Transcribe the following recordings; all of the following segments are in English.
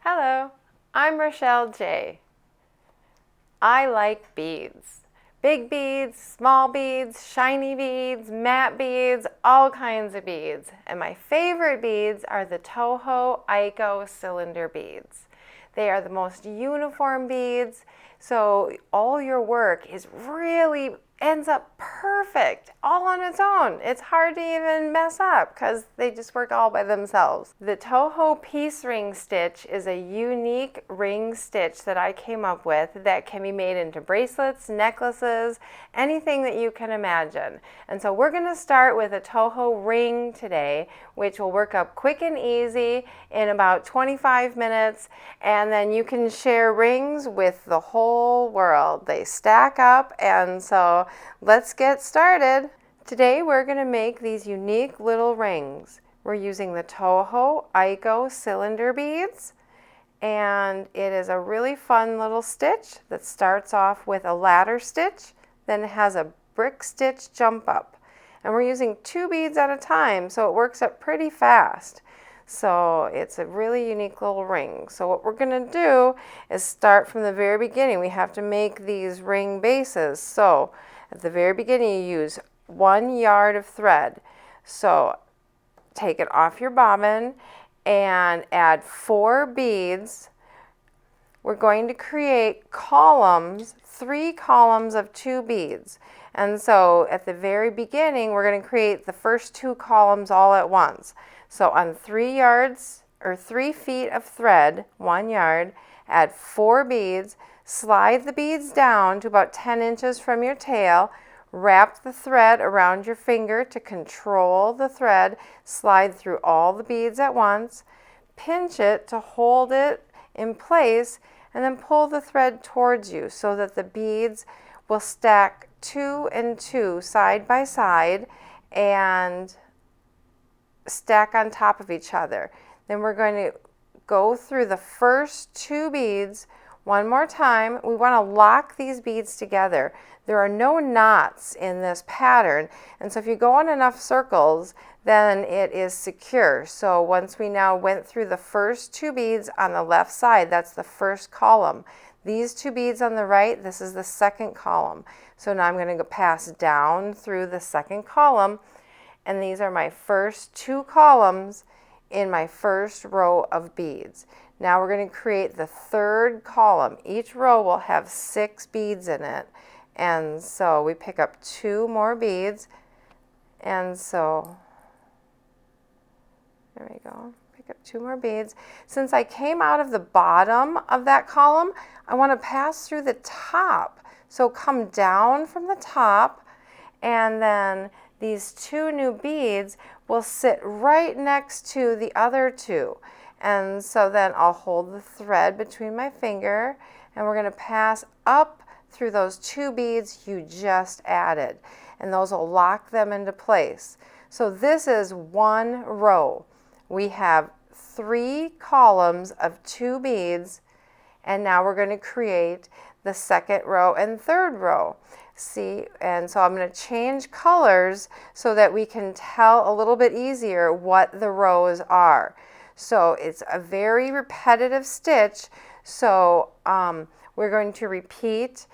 Hello, I'm Rochelle J. I like beads. Big beads, small beads, shiny beads, matte beads, all kinds of beads. And my favorite beads are the TOHO AIKO cylinder beads. They are the most uniform beads, so all your work ends up perfect all on its own. It's hard to even mess up because they just work all by themselves. The TOHO piece ring stitch is a unique ring stitch that I came up with that can be made into bracelets, necklaces, anything that you can imagine. And so we're going to start with a TOHO ring today, which will work up quick and easy in about 25 minutes, and then you can share rings with the whole world. They stack up, and so let's get started. Today we're going to make these unique little rings. We're using the TOHO AIKO cylinder beads, and it is a really fun little stitch that starts off with a ladder stitch, then it has a brick stitch jump up. And we're using 2 beads at a time, so it works up pretty fast. So it's a really unique little ring. So what we're going to do is start from the very beginning. We have to make these ring bases. So at the very beginning you use 1 yard of thread. So take it off your bobbin and add 4 beads. We're going to create columns, 3 columns of 2 beads. And so at the very beginning, we're going to create the first 2 columns all at once. So on 3 yards or 3 feet of thread, 1 yard, add 4 beads, slide the beads down to about 10 inches from your tail, wrap the thread around your finger to control the thread, slide through all the beads at once, pinch it to hold it in place, and then pull the thread towards you so that the beads will stack 2 and 2 side by side and stack on top of each other. Then we're going to go through the first 2 beads one more time. We want to lock these beads together. There are no knots in this pattern, and so if you go in enough circles, then it is secure. So once we now went through the first 2 beads on the left side, that's the first column. These 2 beads on the right, this is the second column. So now I'm going to pass down through the second column, and these are my first 2 columns in my first row of beads. Now we're going to create the third column. Each row will have 6 beads in it. And so we pick up 2 more beads, and so there we go. Pick up 2 more beads. Since I came out of the bottom of that column, I want to pass through the top. So come down from the top, and then these 2 new beads will sit right next to the other 2. And so then I'll hold the thread between my finger, and we're going to pass up through those 2 beads you just added, and those will lock them into place. So this is 1 row. We have 3 columns of 2 beads, and now we're going to create the second row and third row. See, and so I'm going to change colors so that we can tell a little bit easier what the rows are. So it's a very repetitive stitch, so we're going to repeat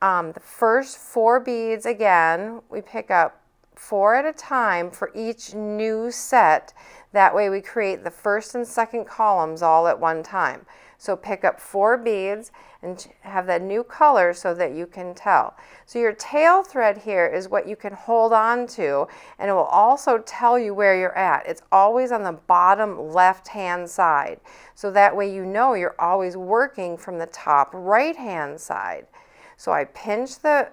the first 4 beads again. We pick up 4 at a time for each new set. That way we create the first and second columns all at one time. So pick up 4 beads and have that new color so that you can tell. So your tail thread here is what you can hold on to, and it will also tell you where you're at. It's always on the bottom left hand side. So that way you know you're always working from the top right hand side. So I pinch the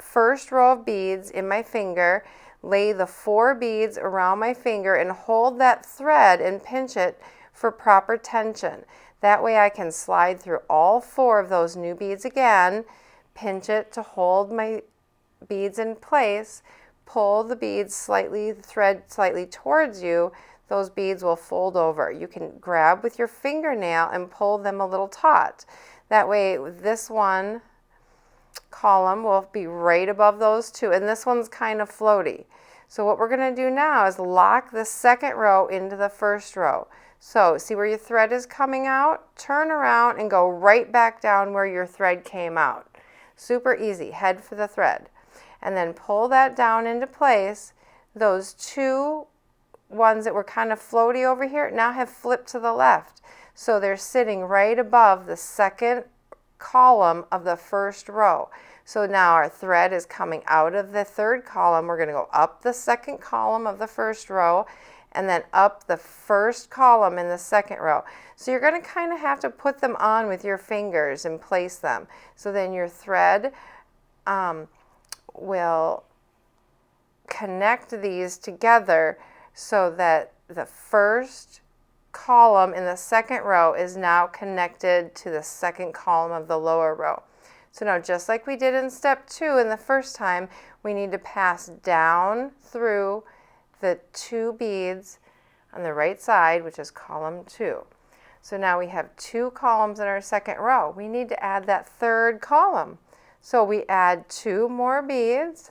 first row of beads in my finger, lay the 4 beads around my finger, and hold that thread and pinch it for proper tension. That way I can slide through all 4 of those new beads again, pinch it to hold my beads in place, pull the thread slightly towards you. Those beads will fold over. You can grab with your fingernail and pull them a little taut. That way this one column will be right above those 2, and this one's kind of floaty. So what we're going to do now is lock the second row into the first row. So see where your thread is coming out? Turn around and go right back down where your thread came out. Super easy, head for the thread. And then pull that down into place. Those two ones that were kind of floaty over here now have flipped to the left. So they're sitting right above the second column of the first row. So now our thread is coming out of the third column. We're going to go up the second column of the first row and then up the first column in the second row. So you're going to kind of have to put them on with your fingers and place them. So then your thread will connect these together so that the first column in the second row is now connected to the second column of the lower row. So now just like we did in step 2 in the first time, we need to pass down through the 2 beads on the right side, which is column 2. So now we have 2 columns in our second row. We need to add that third column. So we add 2 more beads,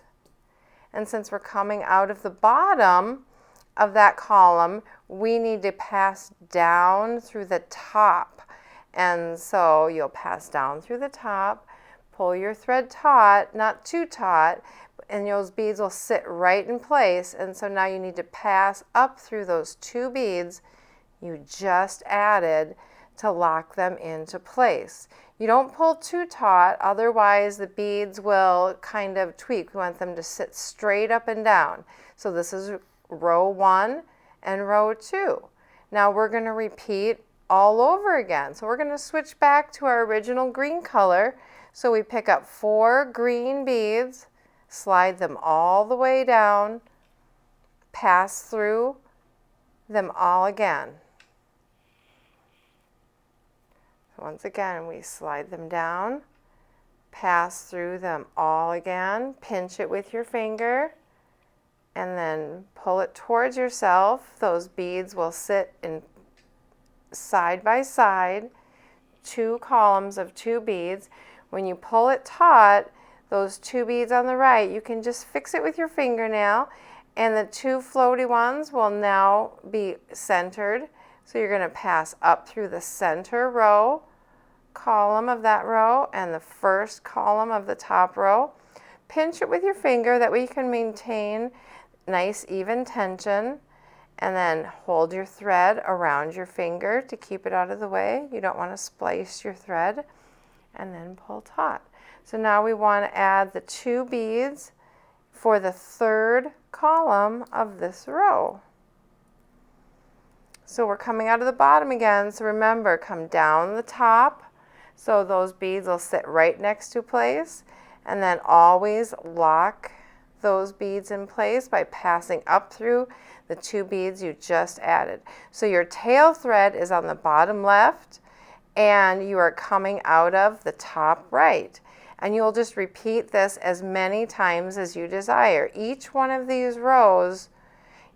and since we're coming out of the bottom of that column, we need to pass down through the top. And so you'll pass down through the top, pull your thread taut, not too taut, and those beads will sit right in place. And so now you need to pass up through those 2 beads you just added to lock them into place. You don't pull too taut, otherwise the beads will kind of tweak. We want them to sit straight up and down. So this is row 1 and row 2. Now we're going to repeat all over again. So we're going to switch back to our original green color. So we pick up 4 green beads, slide them all the way down, pass through them all again. Once again, we slide them down, pass through them all again, pinch it with your finger, and then pull it towards yourself. Those beads will sit in side by side, 2 columns of 2 beads. When you pull it taut, those 2 beads on the right, you can just fix it with your fingernail, and the 2 floaty ones will now be centered. So you're going to pass up through the center row, column of that row, and the first column of the top row. Pinch it with your finger, that way you can maintain nice even tension, and then hold your thread around your finger to keep it out of the way. You don't want to splice your thread, and then pull taut. So now we want to add the 2 beads for the third column of this row. So we're coming out of the bottom again, so remember, come down the top, so those beads will sit right next to place, and then always lock those beads in place by passing up through the 2 beads you just added. So your tail thread is on the bottom left, and you are coming out of the top right. And you'll just repeat this as many times as you desire. Each one of these rows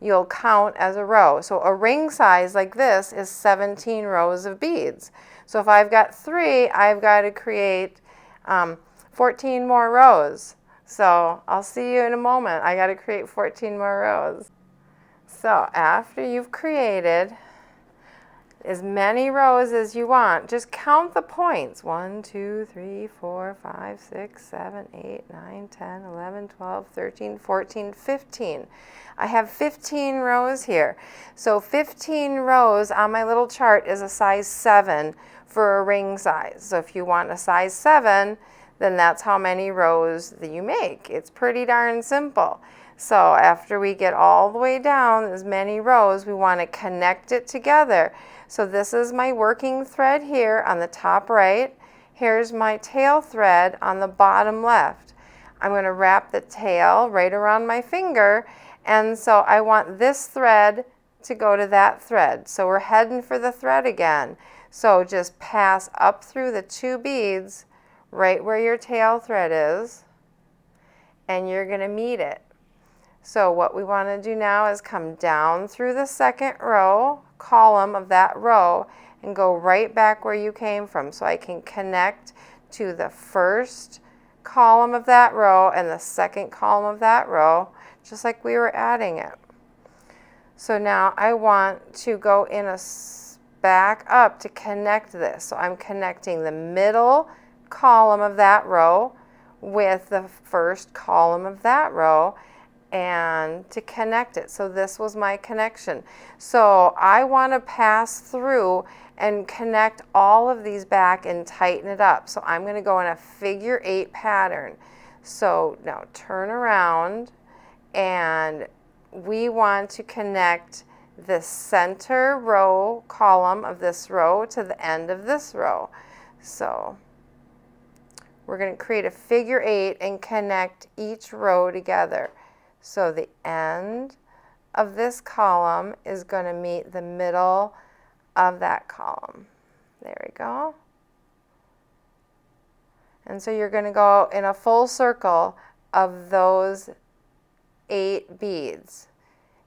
you'll count as a row. So a ring size like this is 17 rows of beads. So if I've got 3, I've got to create 14 more rows. So I'll see you in a moment. I got to create 14 more rows. So after you've created as many rows as you want, just count the points. 1, 2, 3, 4, 5, 6, 7, 8, 9, 10, 11, 12, 13, 14, 15. I have 15 rows here. So 15 rows on my little chart is a size 7 for a ring size. So if you want a size 7, then that's how many rows that you make. It's pretty darn simple. So after we get all the way down as many rows, we want to connect it together. So this is my working thread here on the top right. Here's my tail thread on the bottom left. I'm going to wrap the tail right around my finger, and so I want this thread to go to that thread. So we're heading for the thread again. So just pass up through the 2 beads right where your tail thread is, and you're going to meet it. So what we want to do now is come down through the second row, column of that row, and go right back where you came from. So I can connect to the first column of that row and the second column of that row, just like we were adding it. So now I want to go in back up to connect this. So I'm connecting the middle column of that row with the first column of that row, and to connect it. So this was my connection. So I want to pass through and connect all of these back and tighten it up. So I'm going to go in a figure 8 pattern. So now turn around, and we want to connect the center row column of this row to the end of this row. So we're going to create a figure 8 and connect each row together. So the end of this column is going to meet the middle of that column. There we go. And so you're going to go in a full circle of those 8 beads.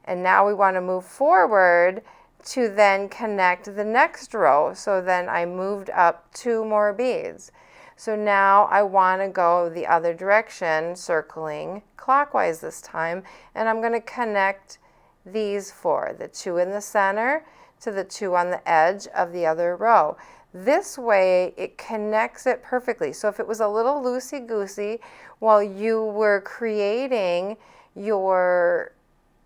And now we want to move forward to then connect the next row. So then I moved up 2 more beads. So now I want to go the other direction, circling clockwise this time, and I'm going to connect these 4, the 2 in the center to the 2 on the edge of the other row. This way it connects it perfectly. So if it was a little loosey-goosey while you were creating your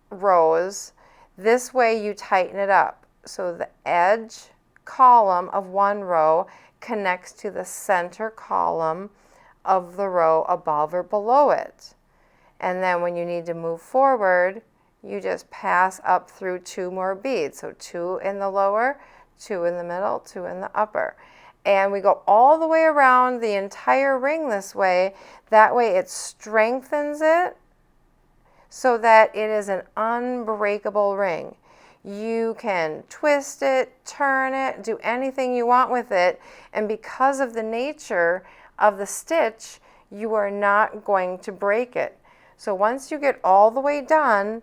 rows, this way you tighten it up. So the edge column of one row connects to the center column of the row above or below it. And then when you need to move forward, you just pass up through 2 more beads. So 2 in the lower, 2 in the middle, 2 in the upper. And we go all the way around the entire ring this way. That way it strengthens it so that it is an unbreakable ring. You can twist it, turn it, do anything you want with it, and because of the nature of the stitch, you are not going to break it. So once you get all the way done,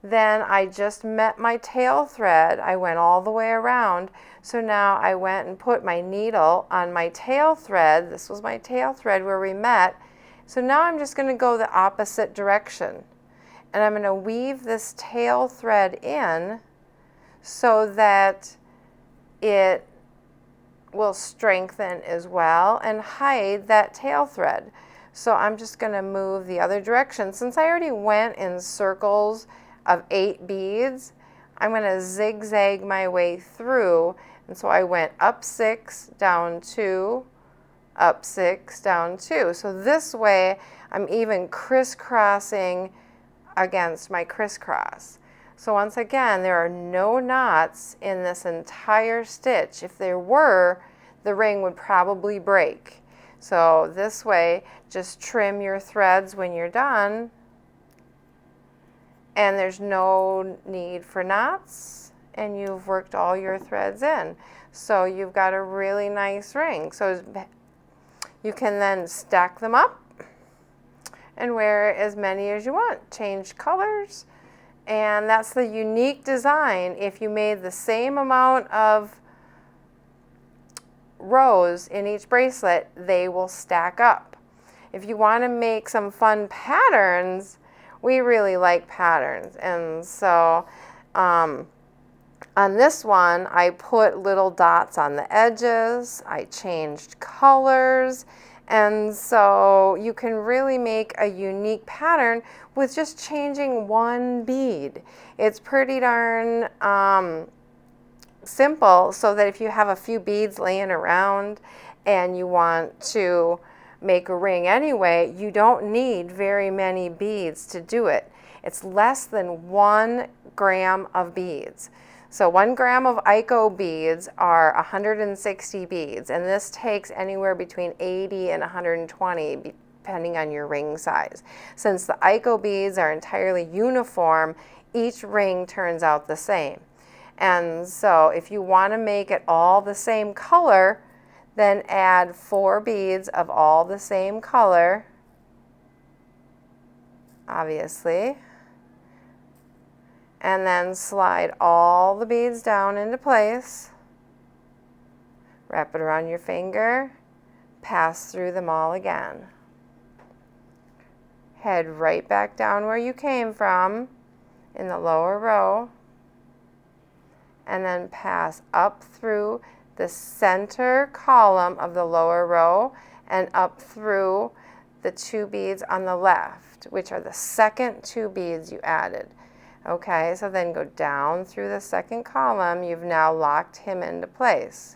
then I just met my tail thread. I went all the way around. So now I went and put my needle on my tail thread. This was my tail thread where we met. So now I'm just going to go the opposite direction. And I'm going to weave this tail thread in so that it will strengthen as well and hide that tail thread. So I'm just going to move the other direction. Since I already went in circles of 8 beads, I'm going to zigzag my way through. And so I went up 6, down 2, up 6, down 2. So this way I'm even crisscrossing against my crisscross. So once again, there are no knots in this entire stitch. If there were, the ring would probably break. So this way, just trim your threads when you're done, and there's no need for knots, and you've worked all your threads in. So you've got a really nice ring. So you can then stack them up and wear as many as you want. Change colors, and that's the unique design. If you made the same amount of rows in each bracelet, they will stack up. If you want to make some fun patterns, we really like patterns, and so on this one I put little dots on the edges. I changed colors. And so you can really make a unique pattern with just changing one bead. It's pretty darn simple, so that if you have a few beads laying around and you want to make a ring anyway, you don't need very many beads to do it. It's less than 1 gram of beads. So 1 gram of AIKO beads are 160 beads, and this takes anywhere between 80 and 120 depending on your ring size. Since the AIKO beads are entirely uniform, each ring turns out the same. And so if you want to make it all the same color, then add 4 beads of all the same color, obviously. And then slide all the beads down into place. Wrap it around your finger. Pass through them all again. Head right back down where you came from in the lower row. and then pass up through the center column of the lower row and up through the 2 beads on the left, which are the second 2 beads you added. Okay, so then go down through the second column. You've now locked him into place.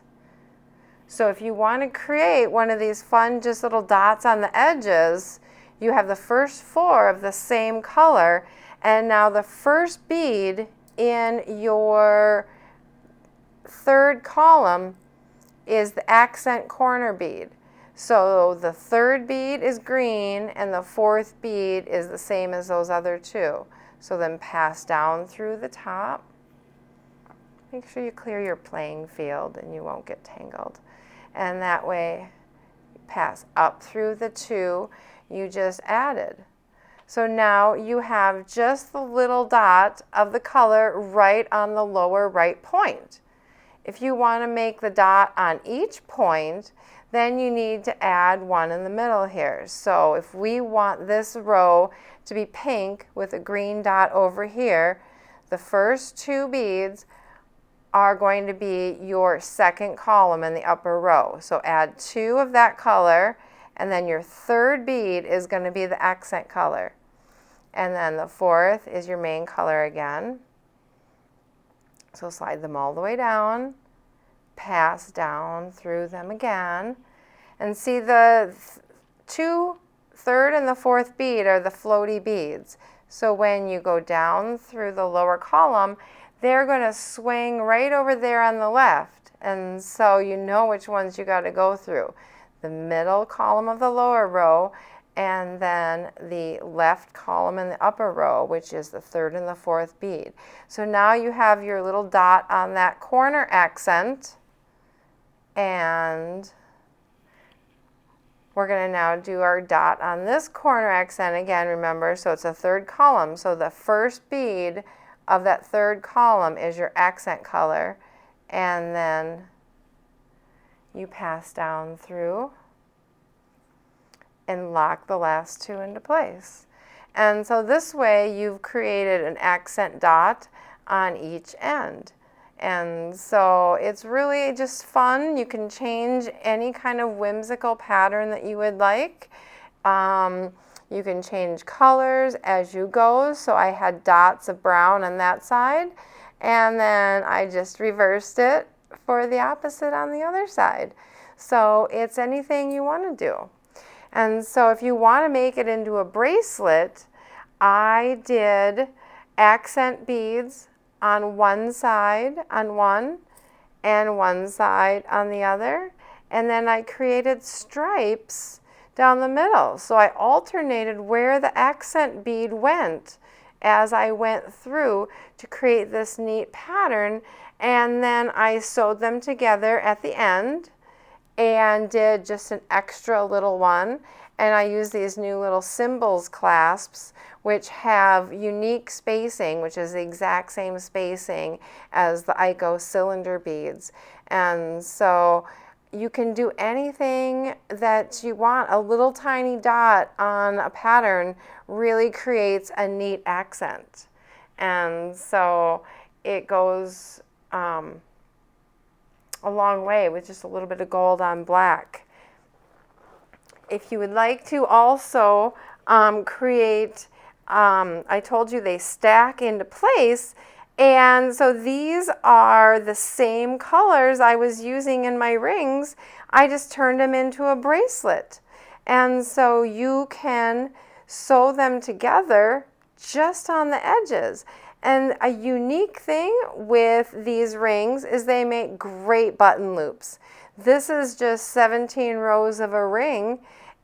So if you want to create one of these fun just little dots on the edges, you have the first 4 of the same color, and now the first bead in your 3rd column is the accent corner bead. So the 3rd bead is green and the 4th bead is the same as those other 2. So then pass down through the top. Make sure you clear your playing field and you won't get tangled. And that way, pass up through the 2 you just added. So now you have just the little dot of the color right on the lower right point. If you want to make the dot on each point, then you need to add one in the middle here. So if we want this row to be pink with a green dot over here, the first 2 beads are going to be your second column in the upper row. So add 2 of that color, and then your 3rd bead is going to be the accent color. And then the 4th is your main color again. So slide them all the way down, pass down through them again, and see the 3rd and the 4th bead are the floaty beads. So when you go down through the lower column, they're going to swing right over there on the left. And so you know which ones you got to go through. The middle column of the lower row, and then the left column in the upper row, which is the 3rd and the 4th bead. So now you have your little dot on that corner accent, and we're going to now do our dot on this corner accent again, remember, so it's a 3rd column. So the first bead of that 3rd column is your accent color, and then you pass down through and lock the last 2 into place. And so this way you've created an accent dot on each end. And so it's really just fun. You can change any kind of whimsical pattern that you would like. You can change colors as you go. So I had dots of brown on that side, and then I just reversed it for the opposite on the other side. So it's anything you want to do. And so if you want to make it into a bracelet, I did accent beads on one side on one and one side on the other, and then I created stripes down the middle. So I alternated where the accent bead went as I went through to create this neat pattern, and then I sewed them together at the end and did just an extra little one. And I use these new little symbols clasps, which have unique spacing, which is the exact same spacing as the Aiko cylinder beads. And so you can do anything that you want. A little tiny dot on a pattern really creates a neat accent. And so it goes a long way with just a little bit of gold on black. If you would like to also create, I told you they stack into place, and so these are the same colors I was using in my rings. I just turned them into a bracelet. And so you can sew them together just on the edges. And a unique thing with these rings is they make great button loops. This is just 17 rows of a ring,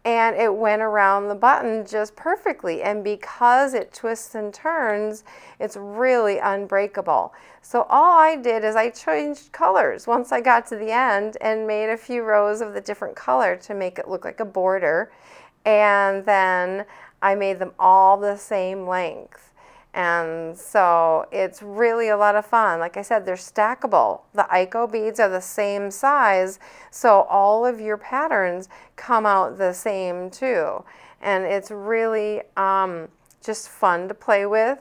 and it went around the button just perfectly. And because it twists and turns, it's really unbreakable. So all I did is I changed colors once I got to the end and made a few rows of the different color to make it look like a border. And then I made them all the same length. And so it's really a lot of fun. Like I said, they're stackable. The Aiko beads are the same size, so all of your patterns come out the same too. And it's really just fun to play with.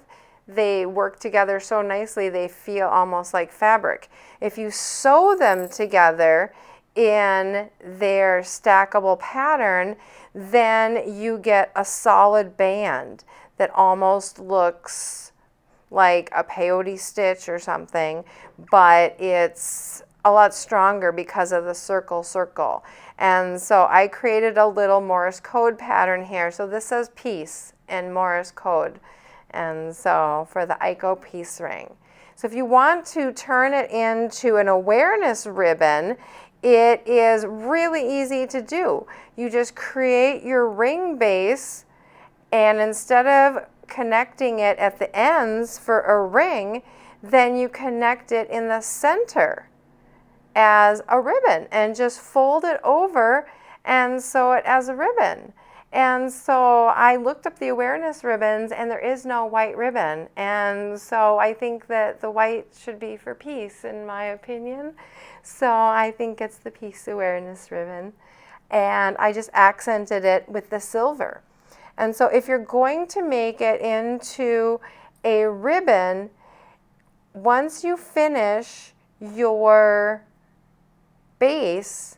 they work together so nicely they feel almost like fabric. If you sew them together in their stackable pattern, then you get a solid band that almost looks like a peyote stitch or something, but it's a lot stronger because of the circle. And so I created a little Morse code pattern here. So this says peace in Morse code. And so for the Aiko peace ring. So if you want to turn it into an awareness ribbon, it is really easy to do. You just create your ring base, and instead of connecting it at the ends for a ring, then you connect it in the center as a ribbon and just fold it over and sew it as a ribbon. And so I looked up the awareness ribbons, and there is no white ribbon. And so I think that the white should be for peace, in my opinion. So I think it's the peace awareness ribbon. And I just accented it with the silver. And so if you're going to make it into a ribbon, once you finish your base,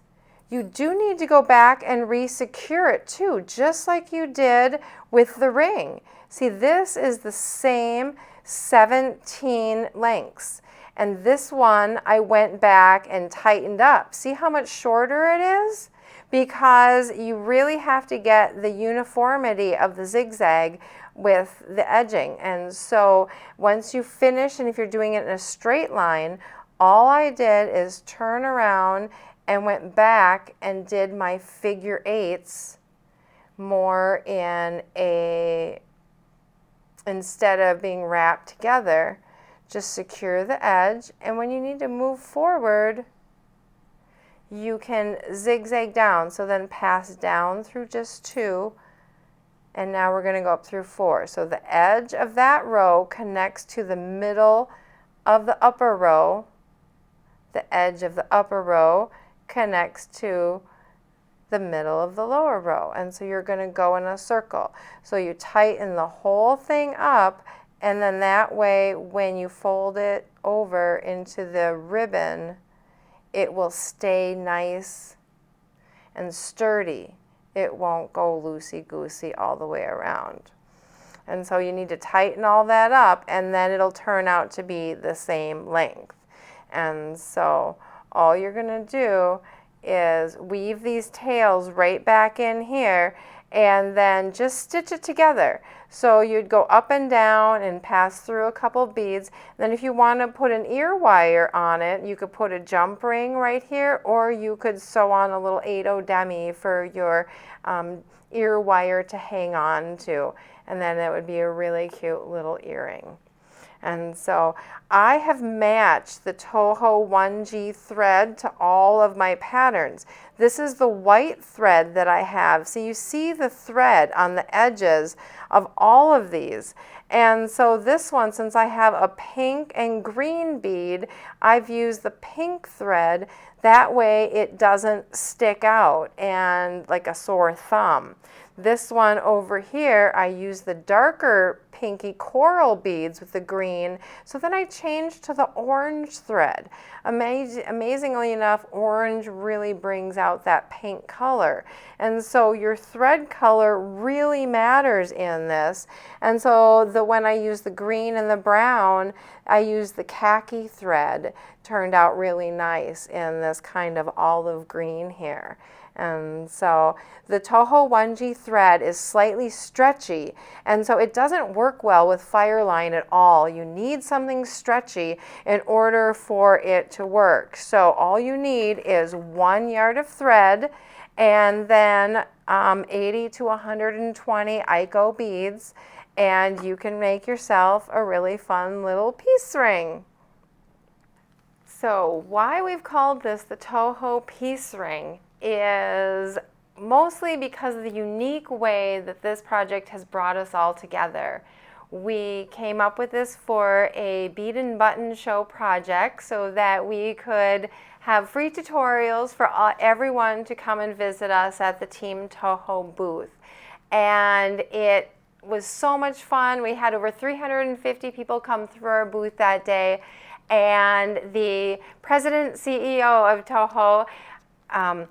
you do need to go back and re-secure it too, just like you did with the ring. See, this is the same 17 lengths. And this one I went back and tightened up. See how much shorter it is? Because you really have to get the uniformity of the zigzag with the edging. And so once you finish, and if you're doing it in a straight line, all I did is turn around and went back and did my figure eights more in a, instead of being wrapped together, just secure the edge. And when you need to move forward, you can zigzag down. So then pass down through just 2, and now we're going to go up through 4. So the edge of that row connects to the middle of the upper row. The edge of the upper row connects to the middle of the lower row. And so you're going to go in a circle. So you tighten the whole thing up, and then that way when you fold it over into the ribbon, it will stay nice and sturdy. It won't go loosey-goosey all the way around. And so you need to tighten all that up, and then it'll turn out to be the same length. And so all you're going to do is weave these tails right back in here, and then just stitch it together. So you'd go up and down and pass through a couple beads. Then if you want to put an ear wire on it, you could put a jump ring right here, or you could sew on a little 8/0 demi for your ear wire to hang on to. And then it would be a really cute little earring. And so I have matched the Toho 1G thread to all of my patterns. This is the white thread that I have. So you see the thread on the edges of all of these. And so this one, since I have a pink and green bead, I've used the pink thread. That way it doesn't stick out and like a sore thumb. This one over here, I use the darker pinky coral beads with the green. So then I changed to the orange thread. Amazingly enough, orange really brings out that pink color. And so your thread color really matters in this. And so when I use the green and the brown, I use the khaki thread. Turned out really nice in this kind of olive green here. And so the Toho 1G thread is slightly stretchy, and so it doesn't work well with Fireline at all. You need something stretchy in order for it to work. So all you need is 1 yard of thread, and then 80 to 120 Aiko beads, and you can make yourself a really fun little peace ring. So why we've called this the Toho peace ring is mostly because of the unique way that this project has brought us all together. We came up with this for a bead and button show project so that we could have free tutorials for everyone to come and visit us at the Team Toho booth. And it was so much fun. We had over 350 people come through our booth that day, and the president CEO of Toho, Iwao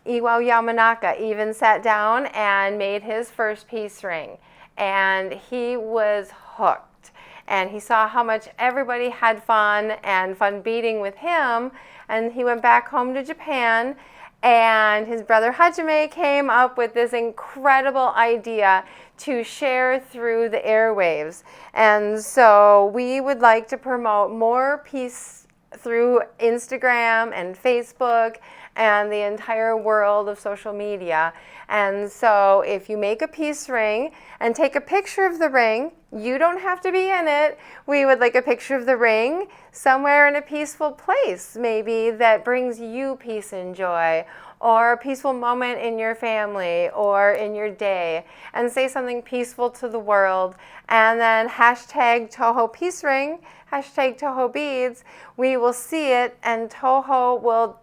Yamanaka, even sat down and made his first peace ring, and he was hooked. And he saw how much everybody had fun and fun beading with him, and he went back home to Japan, and his brother Hajime came up with this incredible idea to share through the airwaves. And so we would like to promote more peace through Instagram and Facebook and the entire world of social media. And so if you make a peace ring and take a picture of the ring, you don't have to be in it. We would like a picture of the ring somewhere in a peaceful place, maybe that brings you peace and joy, or a peaceful moment in your family or in your day, and say something peaceful to the world. And then hashtag Toho Peace Ring, hashtag Toho Beads. We will see it, and Toho will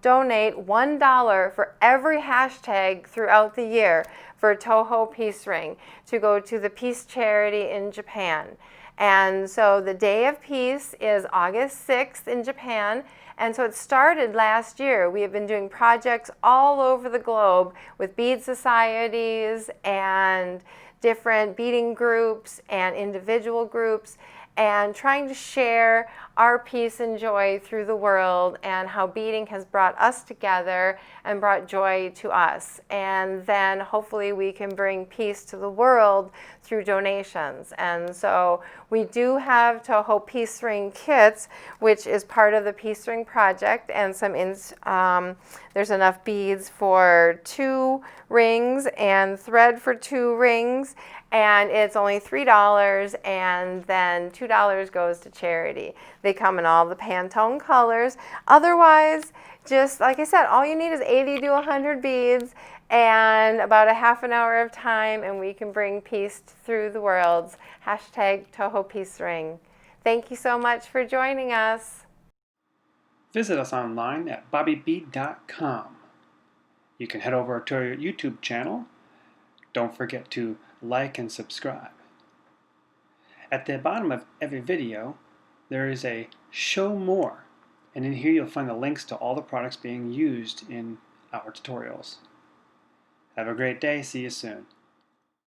donate $1 for every hashtag throughout the year for Toho Peace Ring to go to the Peace Charity in Japan. And so the Day of Peace is August 6th in Japan. And so it started last year. We have been doing projects all over the globe with bead societies and different beading groups and individual groups, and trying to share our peace and joy through the world, and how beading has brought us together and brought joy to us. And then hopefully we can bring peace to the world through donations. And so we do have Toho Peace Ring kits, which is part of the Peace Ring project, and there's enough beads for 2 rings and thread for 2 rings, and it's only $3, and then $2 goes to charity. They come in all the Pantone colors. Otherwise, just like I said, all you need is 80 to 100 beads and about a half an hour of time, and we can bring peace through the world. Hashtag Toho Peace Ring. Thank you so much for joining us. Visit us online at bobbybead.com. You can head over to our YouTube channel. Don't forget to like and subscribe. At the bottom of every video, there is a Show More, and in here you'll find the links to all the products being used in our tutorials. Have a great day. See you soon.